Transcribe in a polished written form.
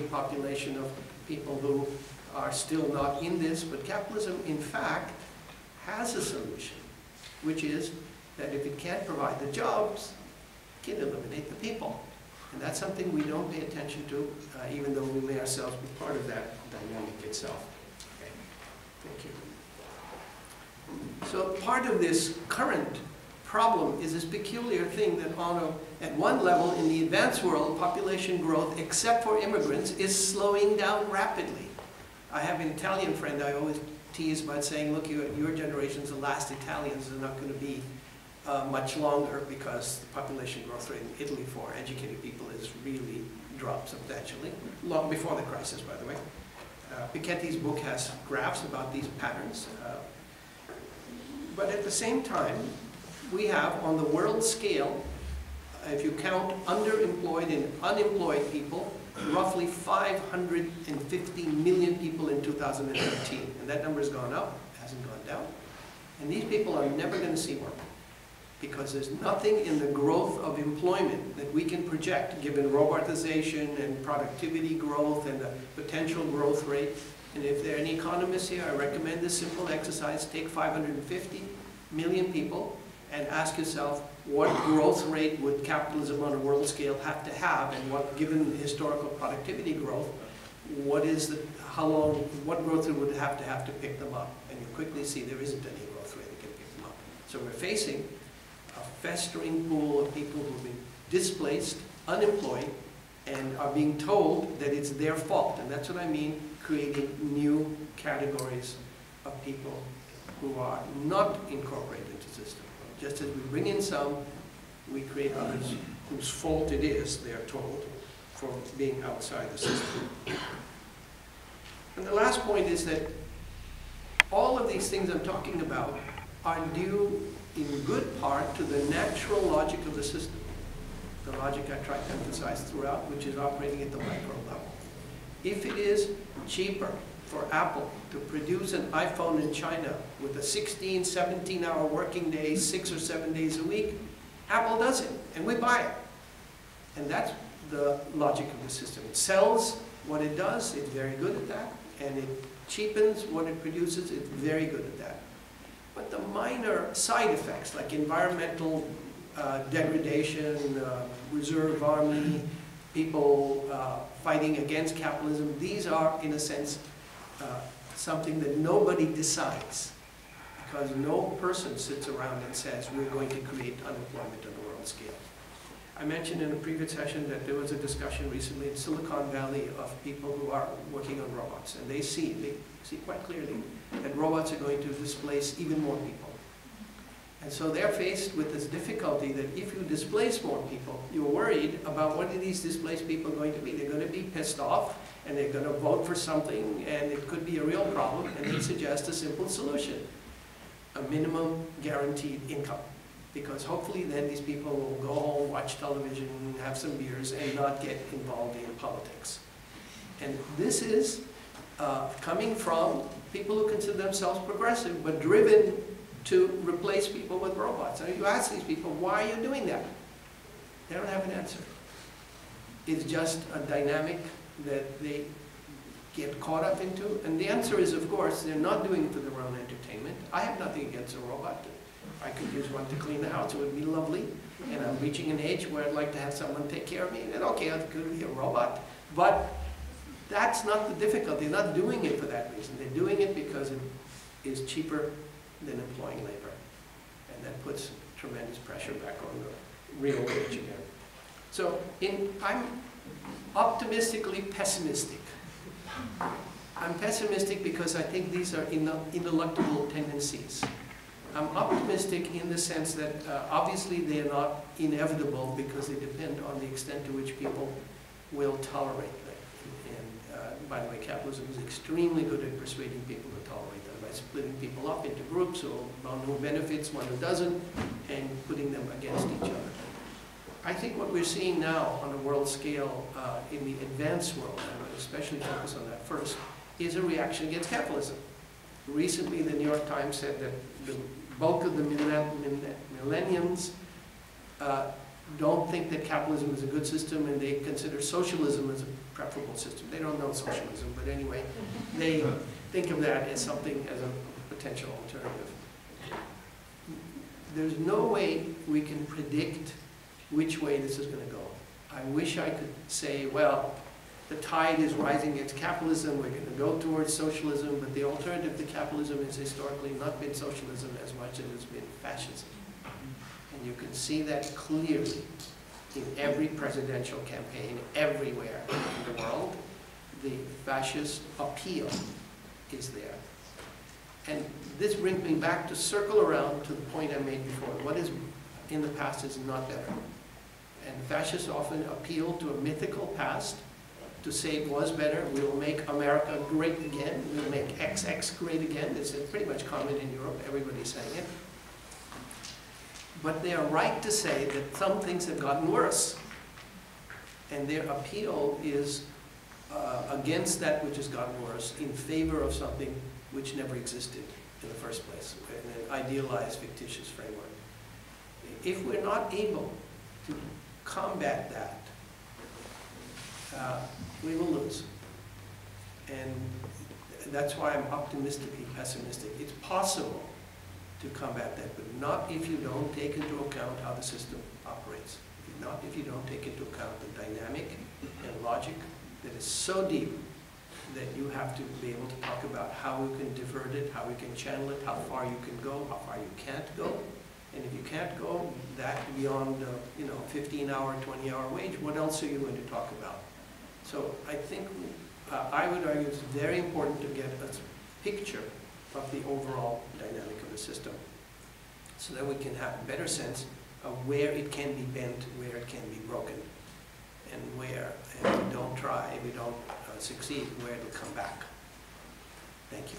big population of people who are still not in this, but capitalism, in fact, has a solution, which is that if it can't provide the jobs, it can eliminate the people. And that's something we don't pay attention to, even though we may ourselves be part of that dynamic itself. Okay. Thank you. So part of this current problem is this peculiar thing that at one level in the advanced world, population growth, except for immigrants, is slowing down rapidly. I have an Italian friend I always tease about saying, look, your generation's the last Italians are not going to be much longer because the population growth rate in Italy for educated people has really dropped substantially, long before the crisis, by the way. Piketty's book has graphs about these patterns. But at the same time, we have, on the world scale, if you count underemployed and unemployed people, roughly 550 million people in 2013. And that number has gone up, hasn't gone down. And these people are never going to see work, because there's nothing in the growth of employment that we can project, given robotization and productivity growth and the potential growth rate. And if there are any economists here, I recommend this simple exercise. Take 550 million people and ask yourself, what growth rate would capitalism on a world scale have to have, and what, given the historical productivity growth, what growth rate would have to pick them up? And you quickly see there isn't any growth rate that can pick them up. So we're facing a festering pool of people who've been displaced, unemployed, and are being told that it's their fault. And that's what I mean, creating new categories of people who are not incorporated into the system. Just as we bring in some, we create others whose fault it is, they're told, for being outside the system. And the last point is that all of these things I'm talking about are due in good part to the natural logic of the system. The logic I tried to emphasize throughout, which is operating at the micro level. If it is cheaper for Apple to produce an iPhone in China with a 16, 17-hour working day, 6 or 7 days a week, Apple does it, and we buy it. And that's the logic of the system. It sells what it does, it's very good at that, and it cheapens what it produces, it's very good at that. But the minor side effects, like environmental degradation, reserve army, people fighting against capitalism, these are, in a sense, something that nobody decides, because no person sits around and says, we're going to create unemployment on a world scale. I mentioned in a previous session that there was a discussion recently in Silicon Valley of people who are working on robots, and they see quite clearly that robots are going to displace even more people. And so they're faced with this difficulty that if you displace more people, you're worried about what are these displaced people going to be. They're going to be pissed off, and they're going to vote for something, and it could be a real problem, and they suggest a simple solution: a minimum guaranteed income. Because hopefully then these people will go home, watch television, have some beers, and not get involved in politics. And this is coming from people who consider themselves progressive, but driven to replace people with robots. And you ask these people, why are you doing that? They don't have an answer. It's just a dynamic that they get caught up into. And the answer is, of course, they're not doing it for their own entertainment. I have nothing against a robot. I could use one to clean the house, it would be lovely. And I'm reaching an age where I'd like to have someone take care of me. And okay, I could be a robot. But that's not the difficulty. They're not doing it for that reason. They're doing it because it is cheaper than employing labor. And that puts tremendous pressure back on the real wage again. So I'm optimistically pessimistic. I'm pessimistic because I think these are ineluctable tendencies. I'm optimistic in the sense that obviously they are not inevitable because they depend on the extent to which people will tolerate them. And by the way, capitalism is extremely good at persuading people to tolerate them by splitting people up into groups, or one who benefits, one who doesn't, and putting them against each other. I think what we're seeing now on a world scale in the advanced world, and I would especially focus on that first, is a reaction against capitalism. Recently, the New York Times said that the bulk of the millennials don't think that capitalism is a good system, and they consider socialism as preferable system. They don't know socialism, but anyway, they think of that as something, as a potential alternative. There's no way we can predict which way this is going to go. I wish I could say, well, the tide is rising against capitalism, we're going to go towards socialism, but the alternative to capitalism has historically not been socialism as much as it's been fascism. And you can see that clearly in every presidential campaign, everywhere in the world. The fascist appeal is there. And this brings me back to circle around to the point I made before. What is in the past is not better. And fascists often appeal to a mythical past to say it was better. We will make America great again. We will make XX great again. This is pretty much common in Europe. Everybody's saying it. But they are right to say that some things have gotten worse. And their appeal is against that which has gotten worse, in favor of something which never existed in the first place, in an idealized, fictitious framework. If we're not able to combat that, we will lose. And that's why I'm optimistically pessimistic. It's possible to combat that, but not if you don't take into account how the system operates. Not if you don't take into account the dynamic and logic that is so deep that you have to be able to talk about how we can divert it, how we can channel it, how far you can go, how far you can't go. And if you can't go that beyond, 15-hour, 20-hour wage, what else are you going to talk about? So I think, I would argue it's very important to get a picture of the overall dynamic of the system so that we can have a better sense of where it can be bent, where it can be broken, and where, if we don't try, if we don't succeed, where it'll come back. Thank you.